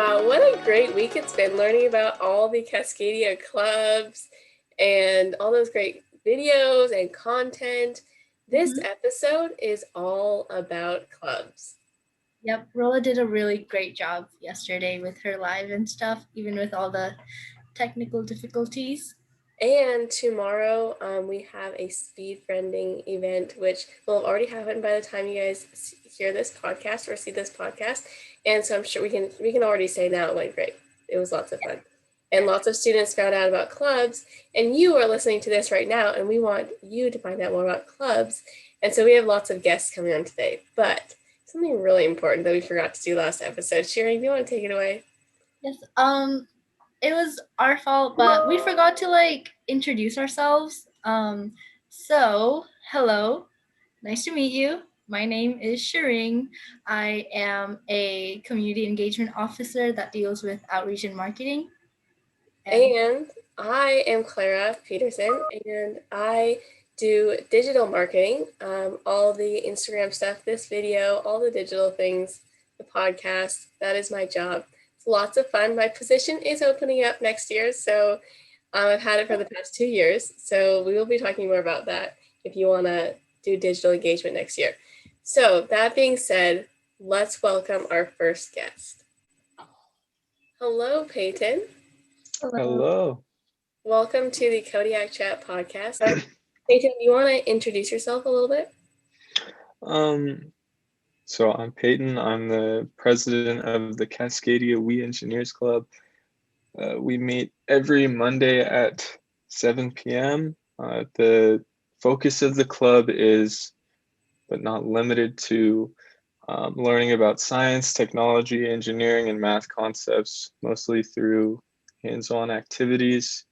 Wow, what a great week it's been learning about all the Cascadia clubs and all those great videos and content. This Mhm. episode is all about clubs. Yep, Rolla did a really great job yesterday with her live and stuff, even with all the technical difficulties. And tomorrow we have a speed friending event, which will have already happened by the time you guys hear this podcast or see this podcast. And so I'm sure we can already say now it went great. It was lots of fun. And Yeah. lots of students found out about clubs. And you are listening to this right now, and we want you to find out more about clubs. And so we have lots of guests coming on today. But something really important that we forgot to do last episode. Sharon, do you want to take it away? Yes. It was our fault, but we forgot to introduce ourselves. So hello, nice to meet you. My name is Shiring. I am a community engagement officer that deals with outreach and marketing. And And I am Clara Peterson, and I do digital marketing, all the Instagram stuff, this video, all the digital things, the podcast. That is my job. It's lots of fun. My position is opening up next year, so I've had it for the past 2 years. So we will be talking more about that if you want to do digital engagement next year. So that being said, let's welcome our first guest. Hello, Peyton. hello. Hello. Welcome to the Kodiak Chat podcast. Peyton, do you want to introduce yourself a little bit? Um, so I'm Peyton. I'm the president of the Cascadia We Engineers Club. We meet every Monday at 7 p.m. The focus of the club is, but not limited to, learning about science, technology, engineering, and math concepts, mostly through hands-on activities,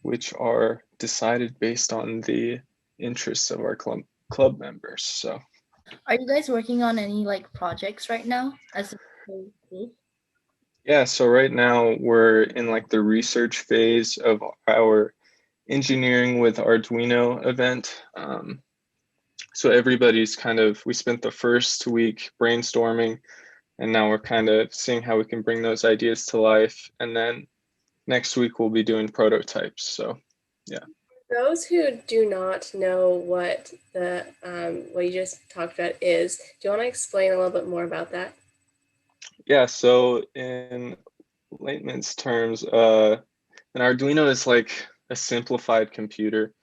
which are decided based on the interests of our club members. So Are you guys working on any projects right now as a group? yeah, so right now we're in like the research phase of our engineering with Arduino event. So everybody's we spent the first week brainstorming, and now we're kind of seeing how we can bring those ideas to life. And then next week we'll be doing prototypes. So yeah. Those who do not know what the what you just talked about is, do you want to explain a little bit more about that? Yeah, so in layman's terms, an Arduino is like a simplified computer.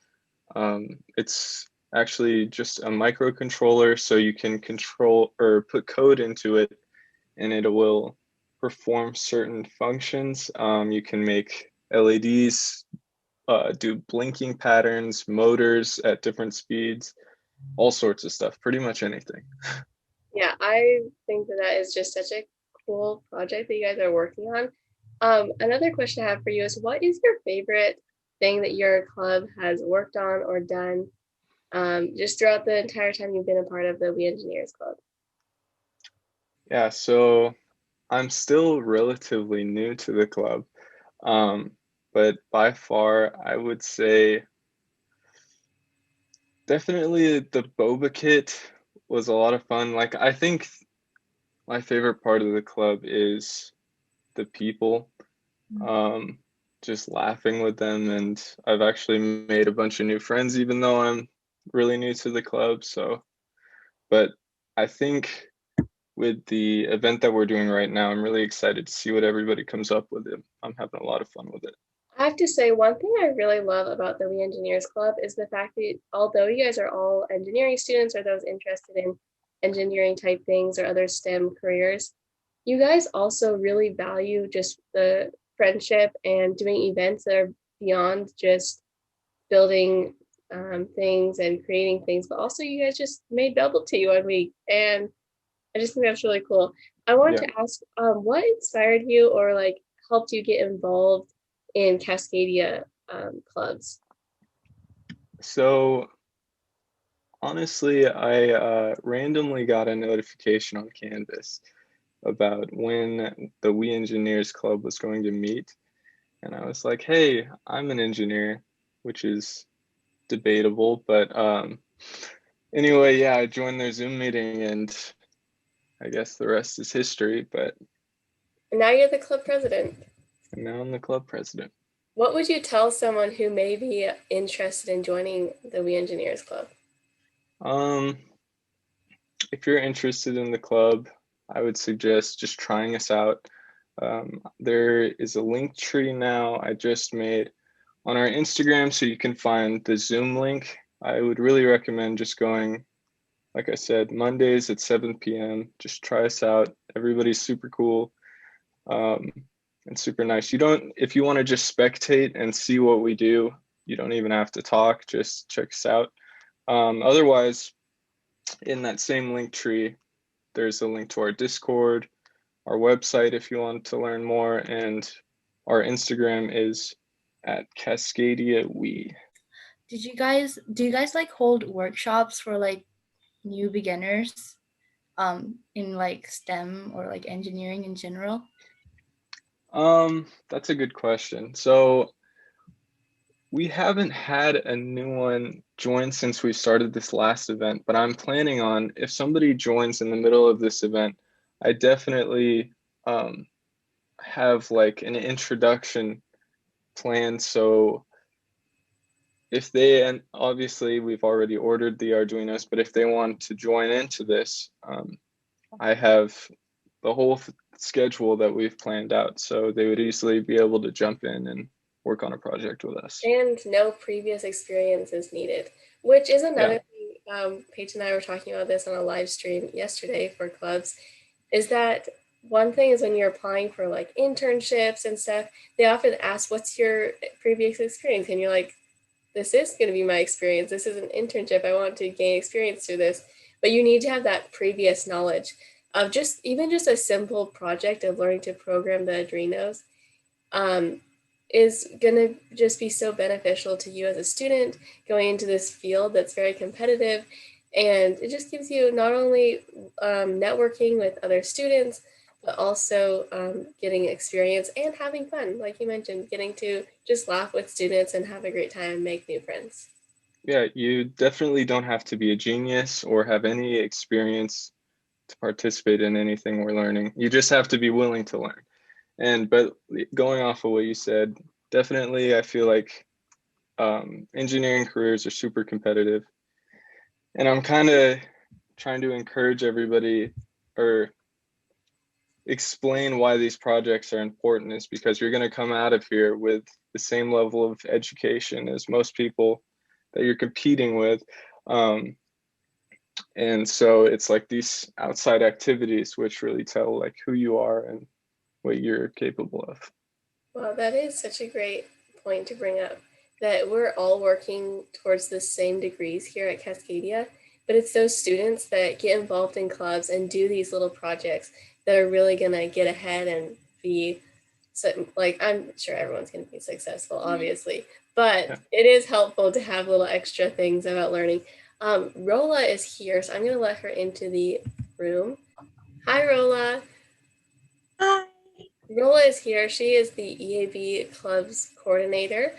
It's actually just a microcontroller, so you can control or put code into it, and it will perform certain functions. You can make LEDs, do blinking patterns, motors at different speeds, all sorts of stuff, pretty much anything. Yeah, I think that that is just such a cool project that you guys are working on. Another question I have for you is, what is your favorite thing that your club has worked on or done just throughout the entire time you've been a part of the We Engineers Club? Yeah, so I'm still relatively new to the club, um, but by far, I would say definitely the boba kit was a lot of fun. Like, I think my favorite part of the club is the people, um, just laughing with them. And I've actually made a bunch of new friends, even though I'm really new to the club. So, but I think with the event that we're doing right now, I'm really excited to see what everybody comes up with. It. I'm having a lot of fun with it. I have to say, one thing I really love about the We Engineers Club is the fact that although you guys are all engineering students or those interested in engineering type things or other STEM careers, you guys also really value just the friendship and doing events that are beyond just building things and creating things, but also you guys just made bubble tea one week. And I just think that's really cool. I wanted Yeah. to ask, what inspired you or like helped you get involved in Cascadia clubs? So honestly, I randomly got a notification on Canvas about when the We Engineers Club was going to meet. And I was like, hey, I'm an engineer, which is debatable. But anyway, yeah, I joined their Zoom meeting, and I guess the rest is history. But And now you're the club president. And now I'm the club president. What would you tell someone who may be interested in joining the We Engineers Club? If you're interested in the club, I would suggest just trying us out. There is a link tree now I just made on our Instagram, so you can find the Zoom link. I would really recommend just going, like I said, Mondays at 7 p.m. Just try us out. Everybody's super cool and super nice. If you want to just spectate and see what we do, you don't even have to talk, just check us out. Otherwise, in that same link tree, there's a link to our Discord, our website if you want to learn more, and our Instagram is at Cascadia We. Do you guys like hold workshops for like new beginners in like STEM or like engineering in general? That's a good question. So we haven't had a new one join since we started this last event, but I'm planning on, if somebody joins in the middle of this event, I definitely have like an introduction plan. So if they, and obviously we've already ordered the Arduinos, but if they want to join into this, I have the whole schedule that we've planned out. So they would easily be able to jump in and work on a project with us. And no previous experience is needed, which is another thing. Paige and I were talking about this on a live stream yesterday for clubs, is that one thing is when you're applying for like internships and stuff, they often ask, what's your previous experience? And you're like, this is going to be my experience. This is an internship. I want to gain experience through this. But you need to have that previous knowledge of just a simple project of learning to program the Arduinos. Is going to just be so beneficial to you as a student going into this field that's very competitive. And it just gives you not only networking with other students, but also getting experience and having fun. Like you mentioned, getting to just laugh with students and have a great time and make new friends. Yeah, you definitely don't have to be a genius or have any experience to participate in anything we're learning. You just have to be willing to learn. But going off of what you said, definitely I feel like engineering careers are super competitive. And I'm kind of trying to encourage everybody or explain why these projects are important is because you're going to come out of here with the same level of education as most people that you're competing with. And so it's like these outside activities which really tell like who you are and what you're capable of. Well, that is such a great point to bring up, that we're all working towards the same degrees here at Cascadia, but it's those students that get involved in clubs and do these little projects that are really going to get ahead and be, so, like, I'm sure everyone's going to be successful, obviously, but it is helpful to have little extra things about learning. Rola is here, so I'm going to let her into the room. Hi, Rola. Hi. Rola is here. She is the EAB Club's coordinator.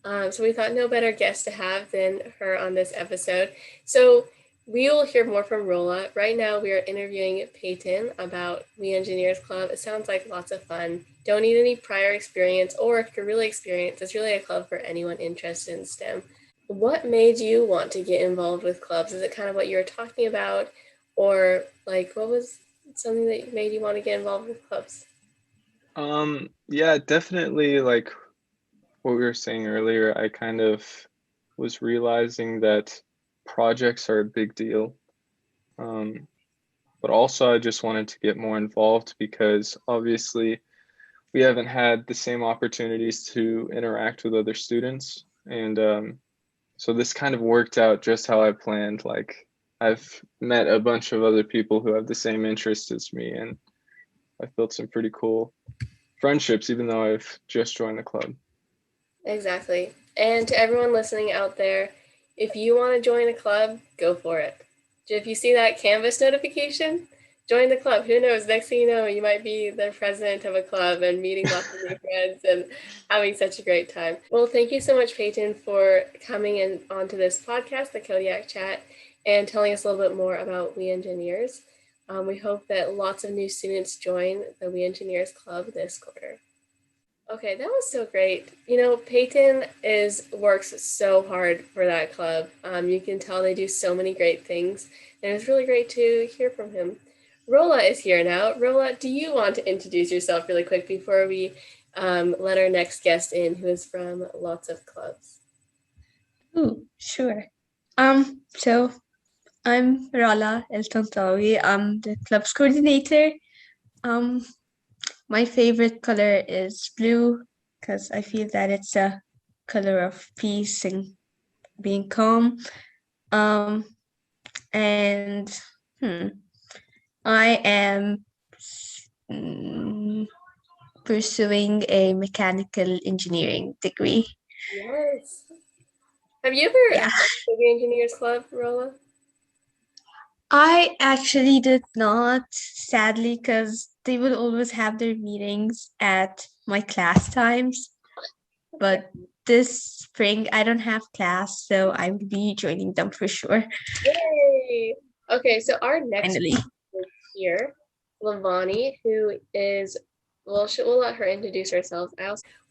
So we thought no better guest to have than her on this episode. So we will hear more from Rola. Right now we are interviewing Peyton about We Engineers Club. It sounds like lots of fun. Don't need any prior experience, or if you're really experienced, it's really a club for anyone interested in STEM. What made you want to get involved with clubs? Is it kind of what you were talking about, or like what was something that made you want to get involved with clubs? Yeah, definitely like what we were saying earlier, I kind of was realizing that projects are a big deal. But also I just wanted to get more involved because obviously we haven't had the same opportunities to interact with other students. And so this kind of worked out just how I planned. Like I've met a bunch of other people who have the same interests as me, and I've built some pretty cool friendships, even though I've just joined the club. Exactly. And to everyone listening out there, if you want to join a club, go for it. If you see that Canvas notification, join the club. Who knows? Next thing you know, you might be the president of a club and meeting lots of new friends and having such a great time. Well, thank you so much, Peyton, for coming in onto this podcast, the Kodiak Chat, and telling us a little bit more about We Engineers. We hope that lots of new students join the We Engineers Club this quarter. Okay, that was so great. You know, Peyton works so hard for that club. You can tell they do so many great things, and it's really great to hear from him. Rolla is here now. Rolla, do you want to introduce yourself really quick before we let our next guest in, who is from lots of clubs? Ooh, sure. So I'm Rala El Tantawi. I'm the club's coordinator. Um, my favorite color is blue because I feel that it's a color of peace and being calm. Um, and I am mm, pursuing a mechanical engineering degree. Yes. Have you ever Yeah. been to the Engineers Club, Rolla? I actually did not, sadly, because they would always have their meetings at my class times. But this spring, I don't have class, so I will be joining them for sure. Yay! Okay, so our next Finally. is here, Lavani, who is, well, we'll let her introduce herself.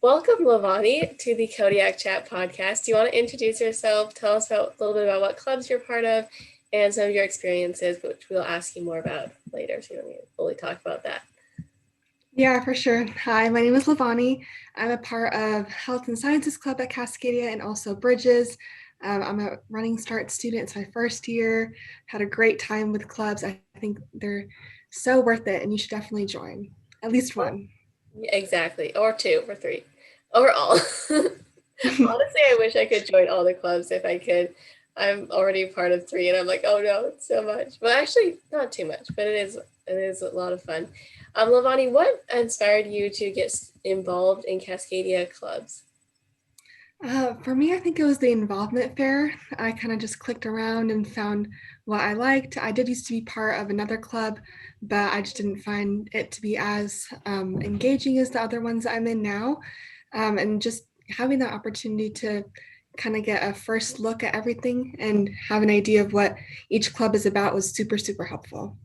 Welcome, Lavani, to the Kodiak Chat podcast. Do you want to introduce yourself? Tell us a little bit about what clubs you're part of and some of your experiences, which we'll ask you more about later, so you don't need to fully talk about that. Yeah, for sure. Hi, my name is Lavani. I'm a part of Health and Sciences Club at Cascadia and also Bridges. I'm a Running Start student. It's my first year. Had a great time with clubs. I think they're so worth it, and you should definitely join. At least one. Yeah, exactly. Or two, or three, or all. Honestly, I wish I could join all the clubs if I could. I'm already part of three, and I'm like, oh no, it's so much. But actually, not too much. But it is a lot of fun. Lavani, what inspired you to get involved in Cascadia clubs? For me, I think it was the involvement fair. I kind of just clicked around and found what I liked. I did used to be part of another club, but I just didn't find it to be as engaging as the other ones I'm in now. And just having that opportunity to kind of get a first look at everything and have an idea of what each club is about was super, super helpful.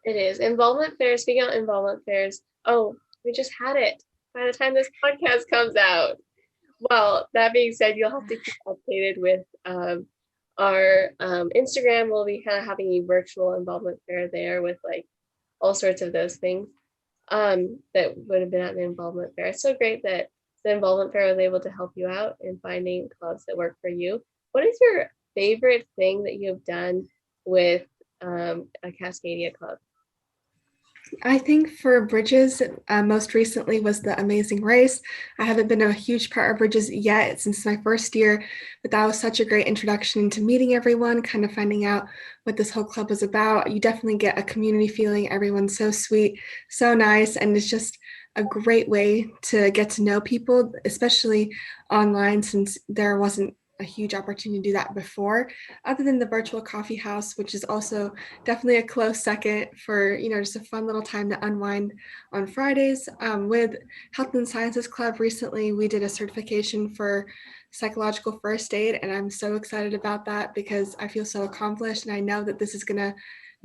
It is involvement fairs. Speaking of involvement fairs, oh, we just had it. By the time this podcast comes out, well, that being said, you'll have to keep updated with our Instagram. We'll be kind of having a virtual involvement fair there with like all sorts of those things that would have been at the involvement fair. It's so great that the involvement fair was able to help you out in finding clubs that work for you. What is your favorite thing that you have done with a Cascadia club? I think for Bridges, most recently was the Amazing Race. I haven't been a huge part of Bridges yet since my first year, but that was such a great introduction into meeting everyone, kind of finding out what this whole club was about. You definitely get a community feeling. Everyone's so sweet, so nice, and it's just a great way to get to know people, especially online, since there wasn't a huge opportunity to do that before, other than the virtual coffee house, which is also definitely a close second for, just a fun little time to unwind on Fridays. With Health and Sciences Club recently, we did a certification for psychological first aid, and I'm so excited about that because I feel so accomplished, and I know that this is going to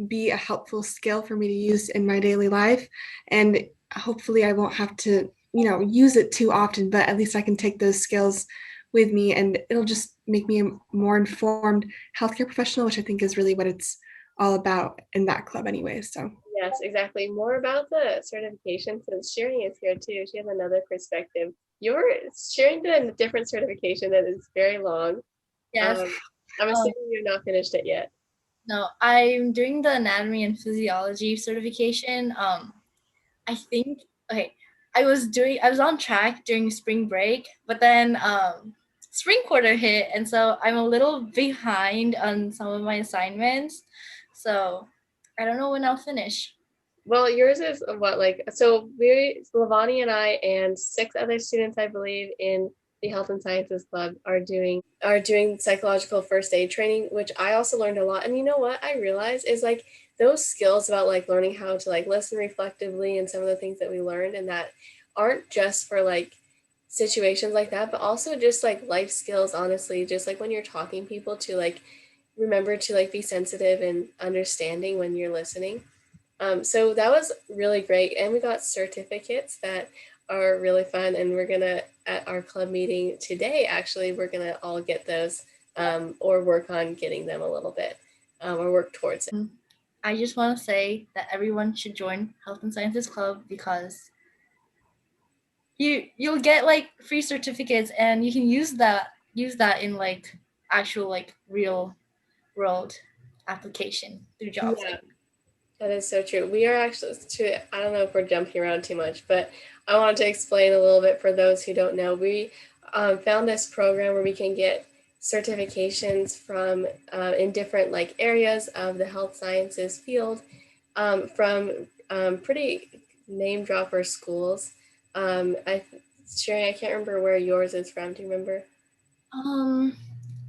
be a helpful skill for me to use in my daily life, and hopefully I won't have to use it too often, but at least I can take those skills with me, and it'll just make me a more informed healthcare professional, which I think is really what it's all about in that club anyway. So Yes, exactly. More about the certification since Shirin is here too. She has another perspective. Shirin did a different certification that is very long. Yes. I'm assuming you're not finished it yet. No, I'm doing the anatomy and physiology certification. I think okay. I was on track during spring break, but then spring quarter hit, and so I'm a little behind on some of my assignments. So I don't know when I'll finish. Well, yours is what, Lavani and I and six other students, I believe, in the Health and Sciences Club are doing psychological first aid training, which I also learned a lot. And you know what I realized is like those skills about like learning how to like listen reflectively and some of the things that we learned and that aren't just for like situations like that, but also just like life skills, honestly, just like when you're talking people to like remember to like be sensitive and understanding when you're listening. So that was really great, and we got certificates that are really fun, and we're gonna at our club meeting today. Actually, we're gonna all get those, or work on getting them a little bit, or work towards it. I just want to say that everyone should join Health and Sciences Club because you'll get like free certificates, and you can use that in like actual like real world application through jobs. Yeah. That is so true. We are actually, I don't know if we're jumping around too much, but I wanted to explain a little bit for those who don't know. We found this program where we can get certifications from in different like areas of the health sciences field, from pretty name dropper schools. Sherry, I can't remember where yours is from. Do you remember?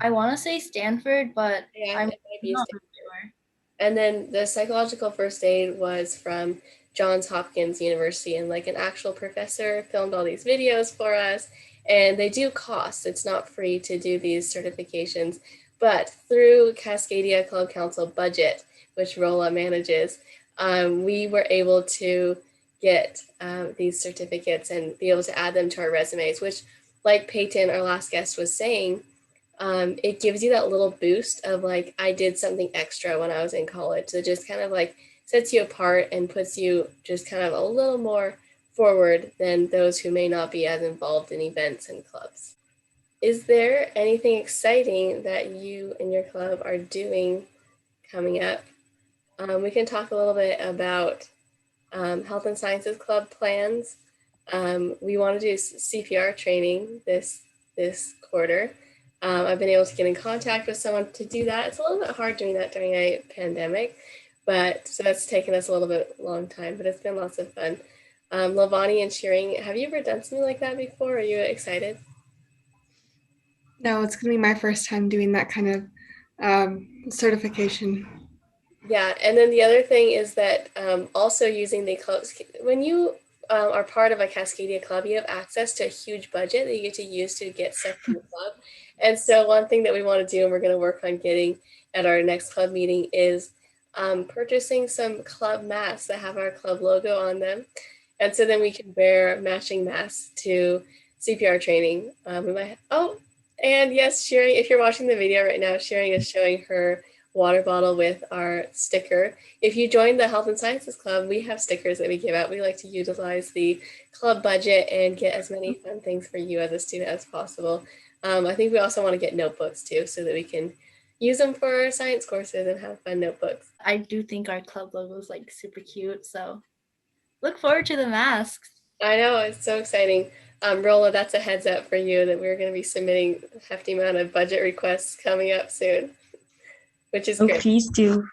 I want to say Stanford, but Yeah, I'm it might be not Stanford. really sure. And then the psychological first aid was from Johns Hopkins University, and like an actual professor filmed all these videos for us. And they do cost, it's not free to do these certifications, but through Cascadia Club Council budget, which Rolla manages, we were able to get these certificates and be able to add them to our resumes, which, like Peyton, our last guest, was saying, it gives you that little boost of like, I did something extra when I was in college. So it just kind of like sets you apart and puts you just kind of a little more forward than those who may not be as involved in events and clubs. Is there anything exciting that you and your club are doing coming up? We can talk a little bit about Health and Sciences Club plans. We want to do CPR training this quarter. I've been able to get in contact with someone to do that. It's a little bit hard doing that during a pandemic, but so that's taken us a little bit long time, but it's been lots of fun. Lavani and Shearing, have you ever done something like that before? Are you excited? No, it's going to be my first time doing that kind of certification. Yeah, and then the other thing is that also using the clubs, when you are part of a Cascadia club, you have access to a huge budget that you get to use to get stuff from the club. And so one thing that we want to do, and we're going to work on getting at our next club meeting, is purchasing some club masks that have our club logo on them. And so then we can wear matching masks to CPR training. We might, and yes, Shearing, if you're watching the video right now, Shearing is showing her water bottle with our sticker. If you join the Health and Sciences Club, we have stickers that we give out. We like to utilize the club budget and get as many fun things for you as a student as possible. I think we also want to get notebooks too, so that we can use them for our science courses and have fun notebooks. I do think our club logo is like super cute, so look forward to the masks. I know, it's so exciting. Rolla, that's a heads up for you that we're going to be submitting a hefty amount of budget requests coming up soon, which is great. Please do.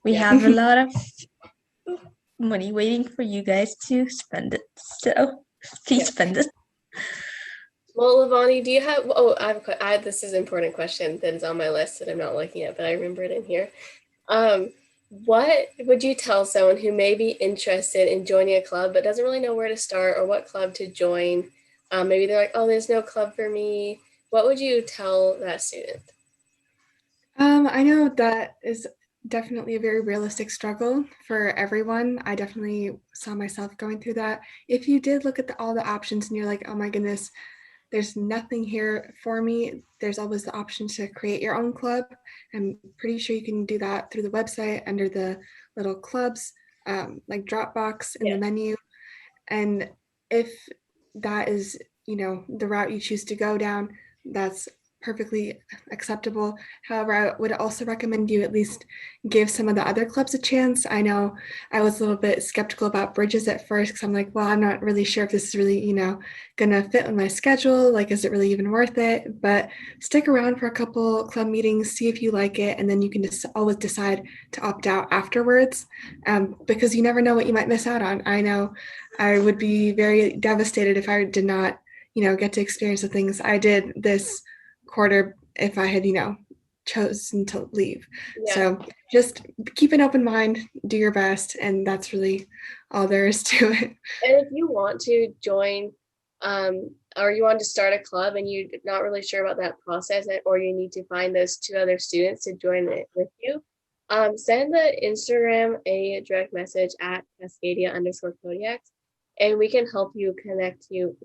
We have a lot of money waiting for you guys to spend it. So please spend it. Well, Lavani, do you have? Oh, this is an important question that is on my list that I'm not looking at, but I remember it in here. What would you tell someone who may be interested in joining a club but doesn't really know where to start or what club to join? Maybe they're like, oh, there's no club for me. What would you tell that student? I know that is definitely a very realistic struggle for everyone. I definitely saw myself going through that. If you did look at all the options and you're like, oh my goodness, there's nothing here for me, there's always the option to create your own club. I'm pretty sure you can do that through the website under the little clubs, like Dropbox in the menu. And if that is, the route you choose to go down, that's perfectly acceptable. However, I would also recommend you at least give some of the other clubs a chance. I know I was a little bit skeptical about Bridges at first because I'm like, well, I'm not really sure if this is really, gonna fit with my schedule. Like, is it really even worth it? But stick around for a couple club meetings, see if you like it, and then you can just always decide to opt out afterwards, because you never know what you might miss out on. I know I would be very devastated if I did not, get to experience the things I did this quarter if I had, chosen to leave. Yeah. So just keep an open mind, do your best, and that's really all there is to it. And if you want to join or you want to start a club and you're not really sure about that process, or you need to find those 2 other students to join it with you, send the Instagram a direct message at Cascadia_Kodiak, and we can help connect you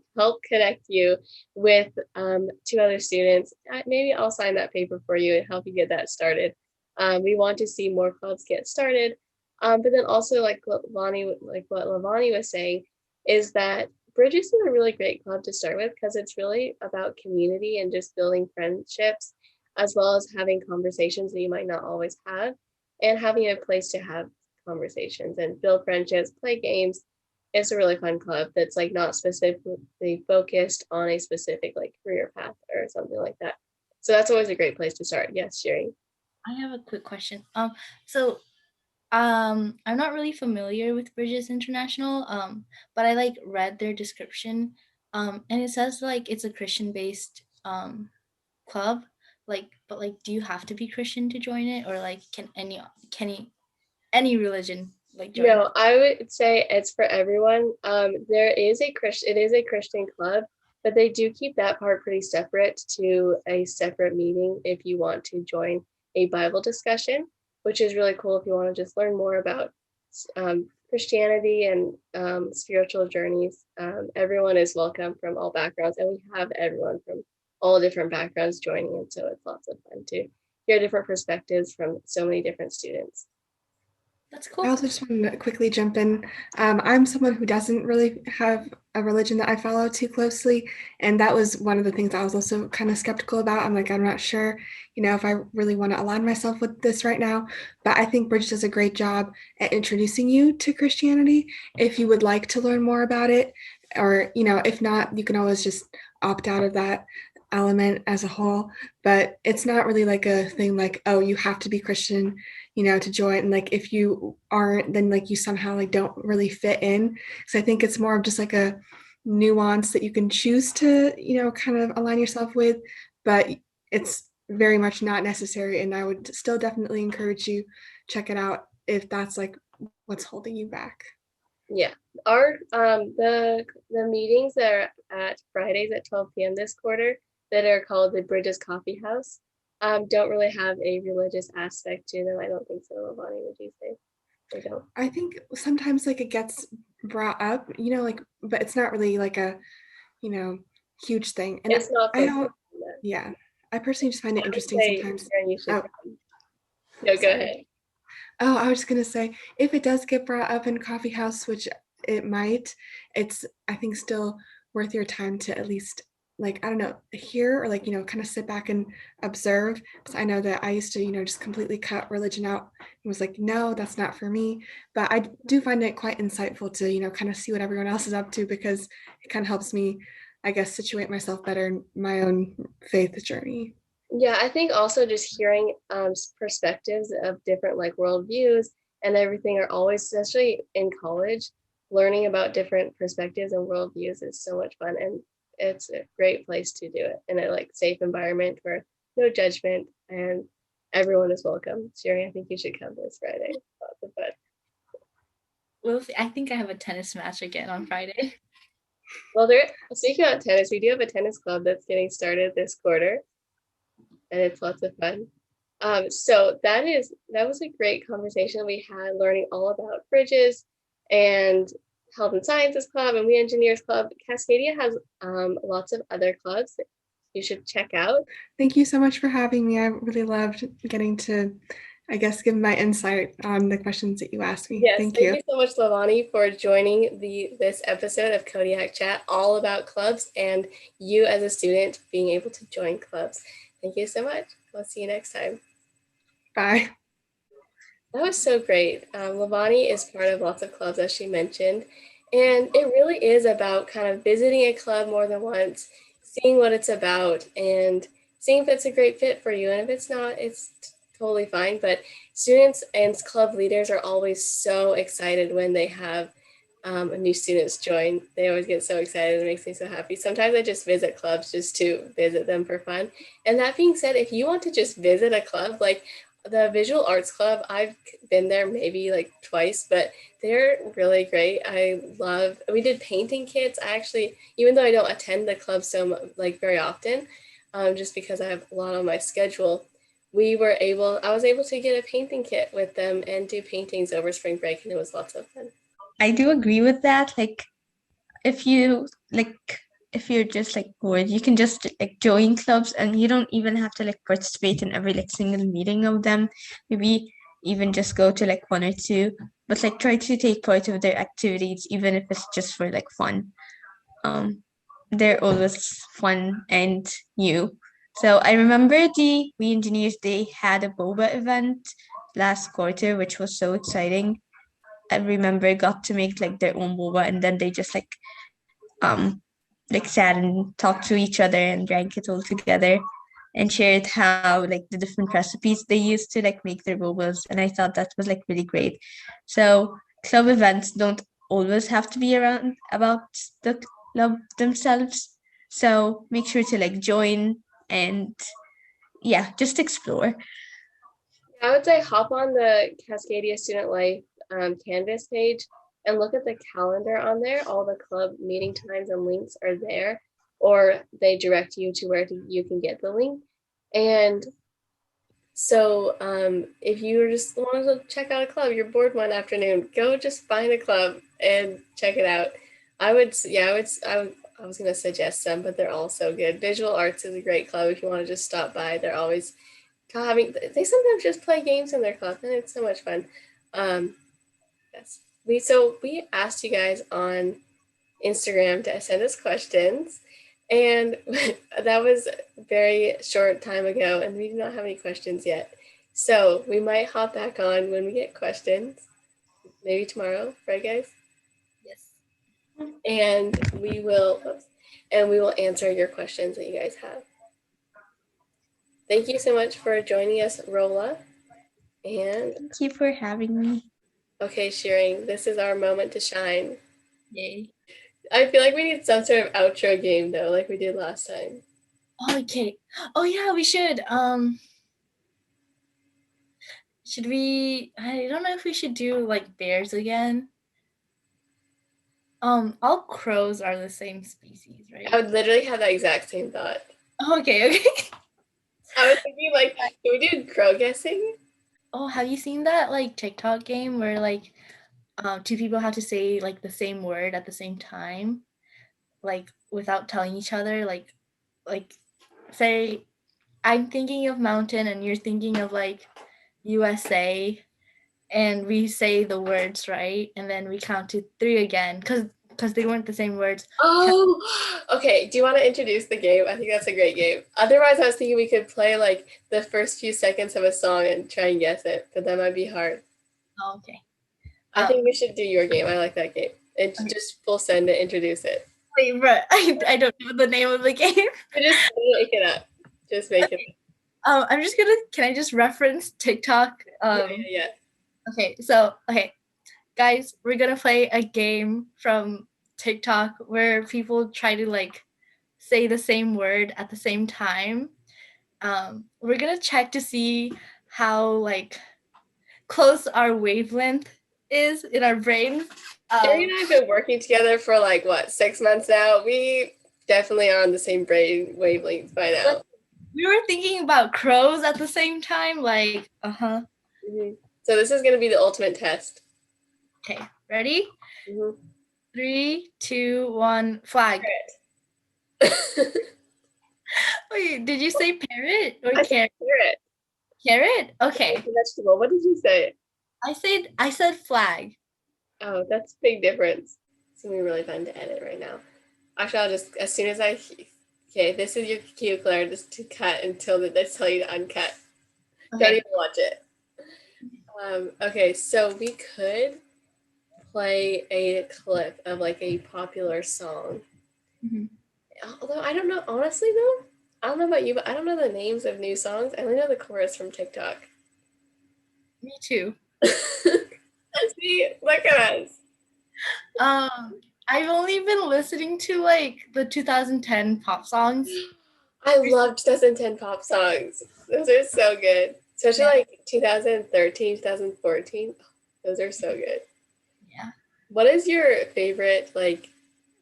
with 2 other students. Maybe I'll sign that paper for you and help you get that started. We want to see more clubs get started. But then also, like what Lavani was saying, is that Bridges is a really great club to start with because it's really about community and just building friendships, as well as having conversations that you might not always have, and having a place to have conversations and build friendships, play games. It's a really fun club that's like not specifically focused on a specific like career path or something like that. So that's always a great place to start. Yes, Sherry. I have a quick question. So I'm not really familiar with Bridges International, but I like read their description, and it says like it's a Christian-based club. But do you have to be Christian to join it, or like can any religion like join No, it? I would say it's for everyone. It is a Christian club, but they do keep that part pretty separate to a separate meeting if you want to join a Bible discussion, which is really cool if you want to just learn more about Christianity and spiritual journeys. Everyone is welcome from all backgrounds, and we have everyone from all different backgrounds joining, and so it's lots of fun to hear different perspectives from so many different students. That's cool. I also just want to quickly jump in. I'm someone who doesn't really have a religion that I follow too closely, and that was one of the things I was also kind of skeptical about. I'm like, I'm not sure, if I really want to align myself with this right now. But I think Bridget does a great job at introducing you to Christianity if you would like to learn more about it, or if not, you can always just opt out of that element as a whole. But it's not really like a thing like, oh, you have to be Christian to join, and like if you aren't, then like you somehow like don't really fit in. So I think it's more of just like a nuance that you can choose to kind of align yourself with, but it's very much not necessary, and I would still definitely encourage you check it out if that's like what's holding you back. Yeah, our the meetings that are at Fridays at 12 p.m. this quarter that are called the Bridges Coffee House don't really have a religious aspect to them. I don't think so. Lavani, would you say they don't? I think sometimes like it gets brought up, like, but it's not really like a huge thing. And It's not. I don't. Yeah, I personally just find it interesting sometimes. You should Oh, no, go sorry. ahead. Oh, I was just gonna say, if it does get brought up in coffee house, which it might, it's I think still worth your time to at least like I don't know hear or like kind of sit back and observe. Because I know that I used to just completely cut religion out and was like, no, that's not for me. But I do find it quite insightful to kind of see what everyone else is up to, because it kind of helps me, I guess, situate myself better in my own faith journey. Yeah, I think also just hearing perspectives of different like worldviews and everything are always, especially in college, learning about different perspectives and worldviews is so much fun, and it's a great place to do it in a like safe environment where no judgment and everyone is welcome. Sherry, I think you should come this Friday. Lots of fun. Well, I think I have a tennis match again on Friday. Well, speaking about tennis, we do have a tennis club that's getting started this quarter, and it's lots of fun. So that was a great conversation we had, learning all about Bridges and Health and Sciences Club and We Engineers Club. Cascadia has lots of other clubs that you should check out. Thank you so much for having me. I really loved getting to, I guess, give my insight on the questions that you asked me. Yes, thank you. Thank you so much, Lavani, for joining this episode of Kodiak Chat, all about clubs and you as a student being able to join clubs. Thank you so much. We'll see you next time. Bye. That was so great. Lavani is part of lots of clubs, as she mentioned, and it really is about kind of visiting a club more than once, seeing what it's about, and seeing if it's a great fit for you. And if it's not, it's totally fine. But students and club leaders are always so excited when they have new students join. They always get so excited. It makes me so happy. Sometimes I just visit clubs just to visit them for fun. And that being said, if you want to just visit a club, like the Visual Arts Club, I've been there maybe like twice, but they're really great. We did painting kits. I actually, even though I don't attend the club like very often, just because I have a lot on my schedule, I was able to get a painting kit with them and do paintings over spring break, and it was lots of fun. I do agree with that. Like, if you like, if you're just like bored, you can just like join clubs, and you don't even have to like participate in every like single meeting of them. Maybe even just go to like one or two, but like try to take part of their activities, even if it's just for like fun. Um, they're always fun and new. So I remember We Engineers, they had a boba event last quarter, which was so exciting. I remember got to make like their own boba, and then they just um like sat and talked to each other and drank it all together and shared how like the different recipes they used to like make their bobas, and I thought that was like really great. So club events don't always have to be around about the club themselves. So make sure to like join and yeah, just explore. I would say hop on the Cascadia Student Life Canvas page and look at the calendar on there. All the club meeting times and links are there, or they direct you to where you can get the link. And so if you just want to check out a club, you're bored one afternoon, go just find a club and check it out. I was going to suggest some, but they're all so good. Visual Arts is a great club if you want to just stop by. They're always they sometimes just play games in their club, and it's so much fun. Yes, we asked you guys on Instagram to send us questions, and that was a very short time ago, and we do not have any questions yet. So we might hop back on when we get questions, maybe tomorrow, right, guys? Yes. And we will answer your questions that you guys have. Thank you so much for joining us, Rolla. And Thank you for having me. okay, Shearing, this is our moment to shine. Yay. I feel like we need some sort of outro game though, like we did last time. Okay. Oh yeah, we should. Should we? I don't know if we should do like bears again. All crows are the same species, right? I would literally have that exact same thought. Okay. I was thinking like, can we do crow guessing? Oh, have you seen that like TikTok game where like two people have to say like the same word at the same time, like without telling each other, like say I'm thinking of mountain and you're thinking of like USA, and we say the words right, and then we count to 3 again because they weren't the same words. Oh, okay. Do you want to introduce the game? I think that's a great game. Otherwise, I was thinking we could play like the first few seconds of a song and try and guess it, but that might be hard. Oh, okay. I think we should do your game. I like that game. And just full send to introduce it. Wait, bro, I don't know the name of the game. Just make it up. Just make it up. I'm just can I just reference TikTok? Yeah. Okay, guys, we're gonna play a game from TikTok where people try to like say the same word at the same time. We're gonna check to see how like close our wavelength is in our brain. Sherry and I have been working together for like what, 6 months now. We definitely are on the same brain wavelength by now. We were thinking about crows at the same time, like Mm-hmm. So this is gonna be the ultimate test. Okay, ready? Mm-hmm. 3, 2, 1, flag. Wait, did you say parrot or carrot? Carrot. Carrot? Okay. Vegetable. What did you say? I said flag. Oh, that's a big difference. It's gonna be really fun to edit right now. Actually, I'll just as soon as okay, this is your cue, Claire, just to cut until they tell you to uncut. Okay. Don't even watch it. Okay, so we could play a clip of like a popular song. Mm-hmm. Although I don't know, honestly though, I don't know about you, but I don't know the names of new songs. I only know the chorus from TikTok. Me too. See, look at us. I've only been listening to like the 2010 pop songs. I love 2010 pop songs. Those are so good. Especially Yeah. like 2013, 2014. Those are so good. Yeah. What is your favorite like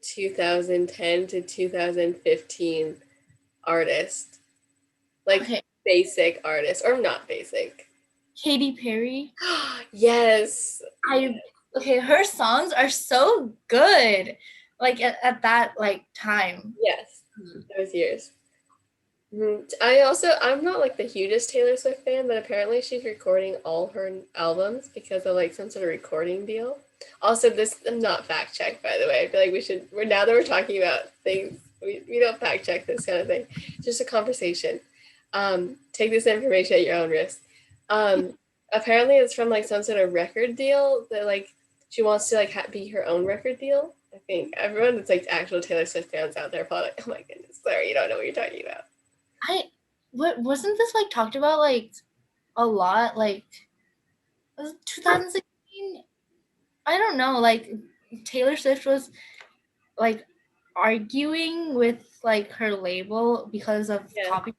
2010 to 2015 artist? Like Okay. basic artist or not basic? Katy Perry. Yes. Her songs are so good. Like at that like time. Yes. Those years. I'm not like the hugest Taylor Swift fan, but apparently she's recording all her albums because of like some sort of recording deal. Also, this I'm not fact checked, by the way. I feel like now that we're talking about things, we don't fact check this kind of thing. It's just a conversation. Take this information at your own risk. Apparently it's from like some sort of record deal that like she wants to like be her own record deal. I think everyone that's like actual Taylor Swift fans out there probably like, oh my goodness, Claire, you don't know what you're talking about. What wasn't this like talked about like a lot? Like was it 2016? I don't know. Like Taylor Swift was like arguing with like her label because of copyright.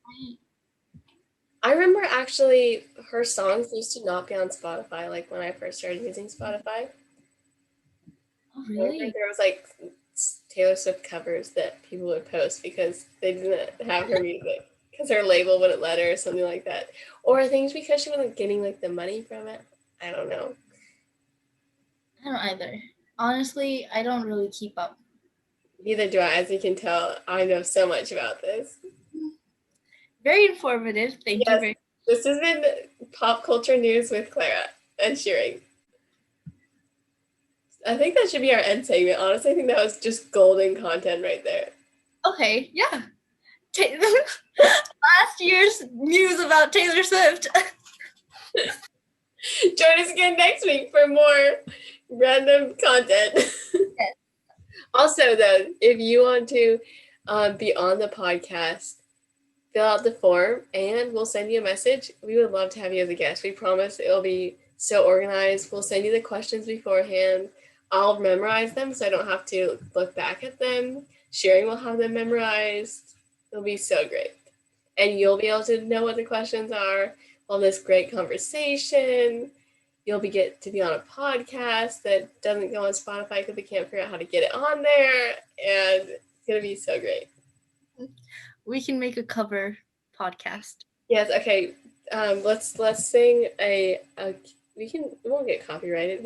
I remember actually her songs used to not be on Spotify, like when I first started using Spotify. Oh, really? There was like Taylor Swift covers that people would post because they didn't have her music because her label wouldn't let her or something like that. Or I think it's because she wasn't getting like the money from it. I don't know. I don't either. Honestly, I don't really keep up. Neither do I. As you can tell, I know so much about this. Very informative. Thank you very much. This has been Pop Culture News with Clara and Shearing. I think that should be our end segment. Honestly, I think that was just golden content right there. Okay, yeah. Last year's news about Taylor Swift. Join us again next week for more random content. Yes. Also, though, if you want to be on the podcast, fill out the form and we'll send you a message. We would love to have you as a guest. We promise it'll be so organized. We'll send you the questions beforehand. I'll memorize them so I don't have to look back at them. Shearing will have them memorized. It'll be so great. And you'll be able to know what the questions are. All this great conversation. You'll get to be on a podcast that doesn't go on Spotify because we can't figure out how to get it on there. And it's going to be so great. We can make a cover podcast. Yes, okay. Let's sing we won't get copyrighted.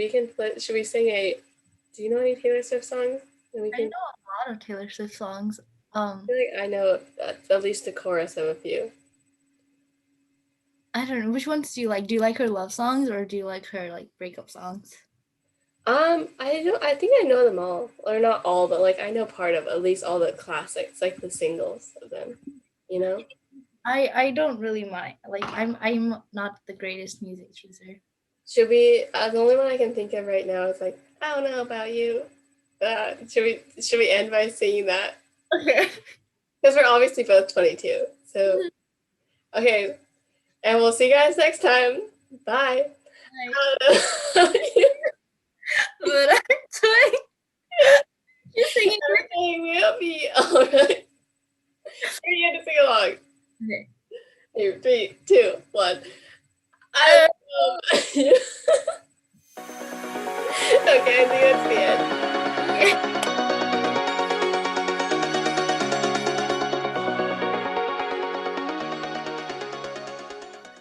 Should we sing do you know any Taylor Swift songs? I know a lot of Taylor Swift songs. I feel like I know at least the chorus of a few. I don't know. Which ones do you like? Do you like her love songs or do you like her like breakup songs? I think I know them all. Or not all, but like I know part of at least all the classics, like the singles of them. You know? I don't really mind. Like I'm not the greatest music chooser. Should we the only one I can think of right now is like, I don't know about you. Should we end by singing that? Okay. Because we're obviously both 22. So okay. And we'll see you guys next time. Bye. Bye. But I'm doing. You're singing everything will be alright. You have to sing along. Okay. Here, 3, 2, 1. Okay, I think that's the end.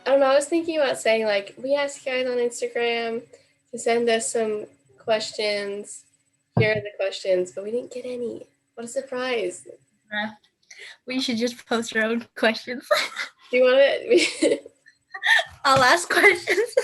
I don't know, I was thinking about saying like, we asked you guys on Instagram to send us some questions. Here are the questions, but we didn't get any. What a surprise. We should just post our own questions. Do you want it? I'll ask questions.